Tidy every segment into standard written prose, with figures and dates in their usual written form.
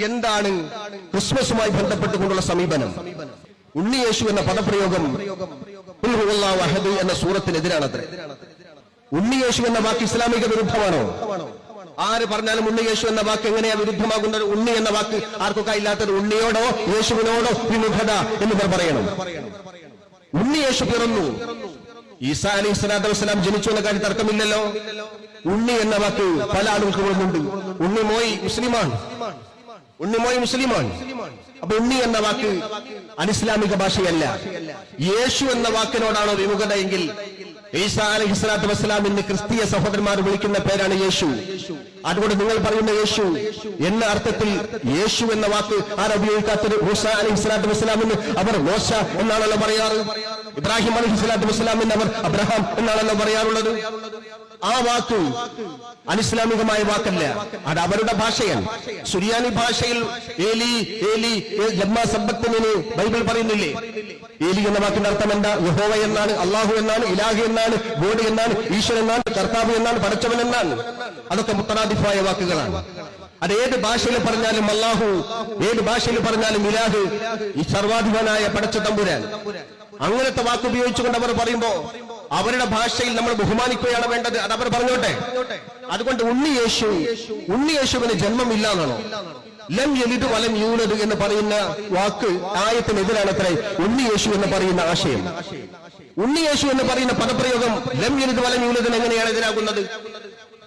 എന്താണ് ക്രിസ്മസുമായി ബന്ധപ്പെട്ടുകൊണ്ടുള്ള സമീപനം? ഉണ്ണിയേശു എന്ന പദപ്രയോഗം ഖുൽ ഹുവല്ലാഹു അഹദ് എന്ന സൂറത്തിനെതിരാണത്രേ. ഉണ്ണിയേശു എന്ന വാക്ക് ഇസ്ലാമിക വിരുദ്ധമാണോ? ആര് പറഞ്ഞാലും ഉണ്ണിയേശു എന്ന വാക്ക് എങ്ങനെയാ വിരുദ്ധമാകുന്നത്? ഉണ്ണി എന്ന വാക്ക് ആർക്കൊക്കെ ഇല്ലാത്തത്? ഉണ്ണിയോടോ യേശുവിനോടോ വിമുഖത എന്നിവർ പറയണം. ഉണ്ണിയേശു പിറന്നു, ഈസാ അലൈഹി സ്വലാത്തു വസ്സലാം ജനിച്ചു എന്ന കാര്യം തർക്കമില്ലല്ലോ. ഉണ്ണി എന്ന വാക്ക് പല ആളുകൾക്ക് വരുന്നുണ്ട്. ഉണ്ണിമോയ് മുസ്ലിമാണ്, ഉണ്ണിമോയ് മുസ്ലിമാണ്. അപ്പൊ ഉണ്ണി എന്ന വാക്ക് അനിസ്ലാമിക ഭാഷയല്ല. യേശു എന്ന വാക്കിനോടാണോ വിമുഖത എങ്കിൽ ഈസാ അലൈഹി സ്വലാത്തു വസ്സലാമിന് ക്രിസ്തീയ സഹോദരന്മാർ വിളിക്കുന്ന പേരാണ് യേശു. അതുകൊണ്ട് നിങ്ങൾ പറയുന്ന യേശു എന്ന അർത്ഥത്തിൽ യേശു എന്ന വാക്ക് ആരുപയോഗിക്കാത്തത്? മൂസാ അലൈഹി സ്വലാത്തു വസ്സലാമിന് അവർ മോശ എന്നാണല്ലോ പറയാറ്. ഇബ്രാഹിം അലൈഹി സ്വലാത്തു വസ്സലാമിന് അവർ അബ്രഹാം എന്നാണല്ലോ പറയാറുള്ളത്. ആ വാക്ക് അനിസ്ലാമികമായ വാക്കല്ല, അത് അവരുടെ ഭാഷയാണ്. സുറിയാനി ഭാഷയിൽ ഏലി ഏലി ലമ്മാ സബ്ബക്തനിന് ബൈബിൾ പറയുന്നില്ലേ? ഏലി എന്ന വാക്കിന്റെ അർത്ഥം എന്താ? യഹോവ എന്നാണ്, അള്ളാഹു എന്നാണ്, ഇലാഹി എന്നാണ്, ഗോഡ് എന്നാണ്, ഈശ്വരൻ എന്നാണ്, കർത്താവ് എന്നാണ്, പടച്ചവൻ എന്നാണ്. അതൊക്കെ മുത്തറാദിഫായ വാക്കുകളാണ്. അത് ഏത് ഭാഷയിൽ പറഞ്ഞാലും അള്ളാഹു, ഏത് ഭാഷയിൽ പറഞ്ഞാലും ഇലാഹ്, ഈ സർവാധിപനായ പടച്ച തമ്പുരാൻ, അങ്ങനത്തെ വാക്ക് ഉപയോഗിച്ചുകൊണ്ട് അവർ പറയുമ്പോ അവരുടെ ഭാഷയിൽ നമ്മൾ ബഹുമാനിക്കുകയാണ് വേണ്ടത്. അത് അവർ പറഞ്ഞോട്ടെ. അതുകൊണ്ട് ഉണ്ണിയേശുവിന് ജന്മമില്ല എന്നാണോ? ലം യലിദ് വലം യൂലദ് എന്ന് പറയുന്ന വാക്ക് ആയത്തിനെതിരാണത്രേ ഉണ്ണിയേശു എന്ന് പറയുന്ന ആശയം. ഉണ്ണിയേശു എന്ന് പറയുന്ന പദപ്രയോഗം ലം യലിദ് വലം യൂലദിന് എങ്ങനെയാണ് എതിരാകുന്നത്?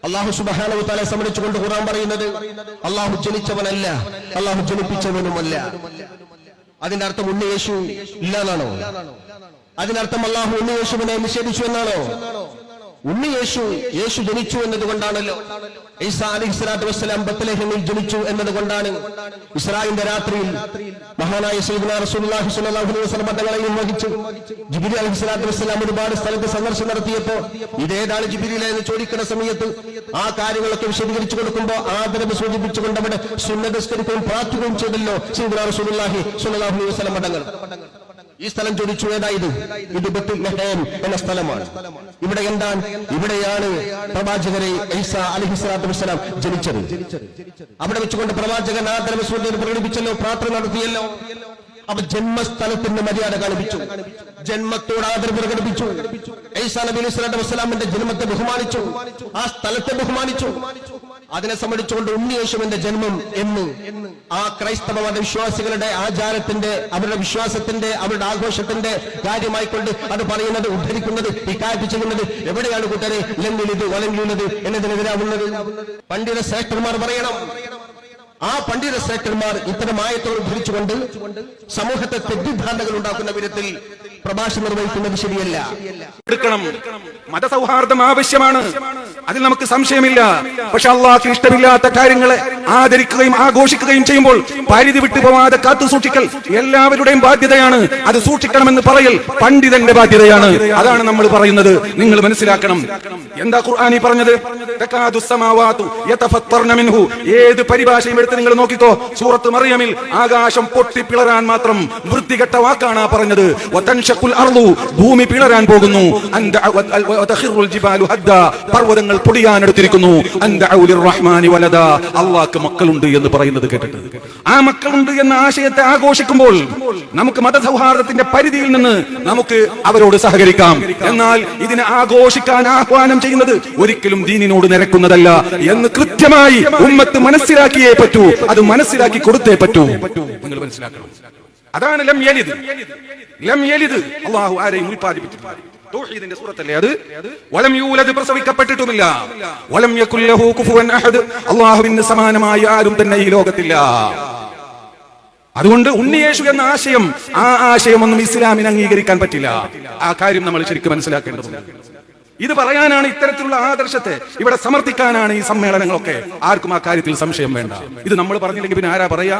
അല്ലാഹു സുബ്ഹാനഹു വ തആല സംബന്ധിച്ചുകൊണ്ട് ഖുർആൻ പറയുന്നത് അല്ലാഹു ജനിച്ചവനല്ല, അല്ലാഹു ജനിപ്പിച്ചവനുമല്ല. അതിന്റെ അർത്ഥം ഉണ്ണിയേശു ഇല്ല എന്നാണോ? അതിനർത്ഥം അല്ലാഹു ഉണ്ണിയേശുവിനെ നിഷേധിച്ചു എന്നാണോ? യേശു ജനിച്ചു എന്നതുകൊണ്ടാണല്ലോ. ഈസാ അലൈഹി സ്വലാത്തു വസ്സലാം ബത്ലഹേമിൽ ജനിച്ചു എന്നതുകൊണ്ടാണ് ഇസ്രായിന്റെ രാത്രിയിൽ മഹാനായ സയ്യിദുനാ റസൂലുള്ളാഹി സ്വല്ലല്ലാഹു അലൈഹി വസല്ലം തങ്ങളെയും വഹിച്ചു ജിബ്രീൽ അലൈഹി സ്വലാത്തു വസ്സലാം ഒരുപാട് സ്ഥലത്ത് സന്ദർശനം നടത്തിയപ്പോ ഇതേതാണ് ജിബ്രീൽ എന്ന് ചോദിക്കുന്ന സമയത്ത് ആ കാര്യങ്ങളൊക്കെ വിശദീകരിച്ചു കൊടുക്കുമ്പോൾ ആദരവ് സൂചിപ്പിച്ചുകൊണ്ട് അവിടെ സുന്നതസ്കരിക്കുകയും പ്രാർത്ഥിക്കുകയും ചെയ്തല്ലോ സയ്യിദുനാ റസൂലുള്ളാഹി സ്വല്ലല്ലാഹു അലൈഹി വസല്ലം തങ്ങൾ. ഈ സ്ഥലം ചോദിച്ചു, ഏതായത്? ഇത് ബത്ലഹേം എന്ന സ്ഥലമാണ്. ഇവിടെ എന്താണ്? ഇവിടെയാണ് പ്രവാചകരെ ഈസാ അലൈഹി സ്വലാത്തു വസ്സലാം ജനിച്ചത്. അവിടെ വെച്ചുകൊണ്ട് പ്രവാചകൻ ആദരവ് പ്രകടിപ്പിച്ചല്ലോ, പ്രാർത്ഥന നടത്തിയല്ലോ. അപ്പൊ ജന്മസ്ഥലത്തിന്റെ മര്യാദ കാണിപ്പിച്ചു, ജന്മത്തോട് ആദരവ് പ്രകടിപ്പിച്ചു. ഈസാ നബി അലൈഹി സ്വലാത്തു വസ്സലാമിന്റെ ജന്മത്തെ ബഹുമാനിച്ചു, ആ സ്ഥലത്തെ ബഹുമാനിച്ചു. അതിനെ സംബന്ധിച്ചുകൊണ്ട് ഉണ്ണിയേശുവിന്റെ ജന്മം എന്ന് ആ ക്രൈസ്തവ മതവിശ്വാസികളുടെ ആചാരത്തിന്റെ, അവരുടെ വിശ്വാസത്തിന്റെ, അവരുടെ ആഘോഷത്തിന്റെ കാര്യമായിക്കൊണ്ട് അത് പറയുന്നത്, ഉദ്ധരിക്കുന്നത്, ഇക്കാര്യം ചെയ്യുന്നത് എവിടെയാണ് കൂട്ടരെ? ലം യലിദ് വലം യൂലദ് എന്നതിനെതിരാവുന്നത്. പണ്ഡിത ശ്രേഷ്ഠന്മാർ പറയണം. ആ പണ്ഡിത ശ്രേഷ്ഠന്മാർ ഇത്തരം ആയത്തോട് ഉദ്ധരിച്ചുകൊണ്ട് സമൂഹത്തെ തെറ്റിദ്ധാരണകൾ ഉണ്ടാക്കുന്ന വിധത്തിൽ പ്രഭാഷണം നിർവഹിക്കുന്നത് ശരിയല്ല. മതസൗഹാർദ്ദം ആവശ്യമാണ്, അതിൽ നമുക്ക് സംശയമില്ല. പക്ഷെ അള്ളാഹ്ക്ക് ഇഷ്ടമില്ലാത്ത കാര്യങ്ങളെ ആദരിക്കുകയും ആഘോഷിക്കുകയും ചെയ്യുമ്പോൾ പരിധി വിട്ടു പോവാതെ കാത്തു സൂക്ഷിക്കൽ എല്ലാവരുടെയും ബാധ്യതയാണ്. അത് സൂക്ഷിക്കണമെന്ന് പറയൽ പണ്ഡിതന്റെ ബാധ്യതയാണ്. അതാണ് നമ്മൾ പറയുന്നത്. നിങ്ങൾ മനസ്സിലാക്കണം. എന്താ ഖുർആനി പറഞ്ഞത്? ഏത് പരിഭാഷയും എടുത്ത് നിങ്ങൾ നോക്കിക്കോ. സൂറത്ത് മറിയമിൽ ആകാശം പൊട്ടിപ്പിളരാൻ മാത്രം വൃത്തികെട്ട വാക്കാണ് പറഞ്ഞത്. ഭൂമി പിളരാൻ പോകുന്നു. പർവ്വതങ്ങൾ പൊടിയാനെടുത്തിരിക്കുന്നു. അള്ളാഹ്ക്ക് മക്കളുണ്ട് എന്ന് പറയുന്നത് കേട്ടിട്ട് ആ മക്കളുണ്ട് എന്ന ആശയത്തെ ആഘോഷിക്കുമ്പോൾ നമുക്ക് മതസൗഹാർദ്ദത്തിന്റെ പരിധിയിൽ നിന്ന് നമുക്ക് അവരോട് സഹകരിക്കാം. എന്നാൽ ഇതിനെ ആഘോഷിക്കാൻ ആഹ്വാനം ചെയ്യുന്നത് ഒരിക്കലും ദീനിനോട് നിരക്കുന്നതല്ല എന്ന് കൃത്യമായി ഉമ്മത്ത് മനസ്സിലാക്കിയേ പറ്റൂ. അത് മനസ്സിലാക്കി കൊടുത്തേ പറ്റൂ. നിങ്ങൾ മനസ്സിലാക്കണം. അതാണ് ലം യലിദ്. ലം യലിദ് അല്ലാഹു ആരെയും ഉൽപ്പാദിപ്പിച്ചിട്ടില്ല. തൗഹീദിന്റെ സൂറത്തല്ലേ അത്? വലം യൂലദ് പ്രസവിക്കപ്പെട്ടിട്ടുമില്ല. വലം യകുൽ ലഹു കുഫുവൻ അഹദ് അല്ലാഹുവിന് സമാനമായ ആരും തന്നെ ഈ ലോകത്തില്ല. അതുകൊണ്ട് ഉണ്ണിയേശു എന്ന ആശയം, ആ ആശയമൊന്നും ഇസ്ലാമിന് അംഗീകരിക്കാൻ പറ്റില്ല. ആ കാര്യം നമ്മൾ ശരിക്കും മനസ്സിലാക്കേണ്ടതുണ്ട്. ഇത് പറയാനാണ്, ഇത്തരത്തിലുള്ള ആദർശത്തെ ഇവിടെ സമർത്ഥിക്കാനാണ് ഈ സമ്മേളനങ്ങളൊക്കെ. ആർക്കും ആ കാര്യത്തിൽ സംശയം വേണ്ട. ഇത് നമ്മൾ പറഞ്ഞില്ലെങ്കിൽ പിന്നെ ആരാ പറയാ?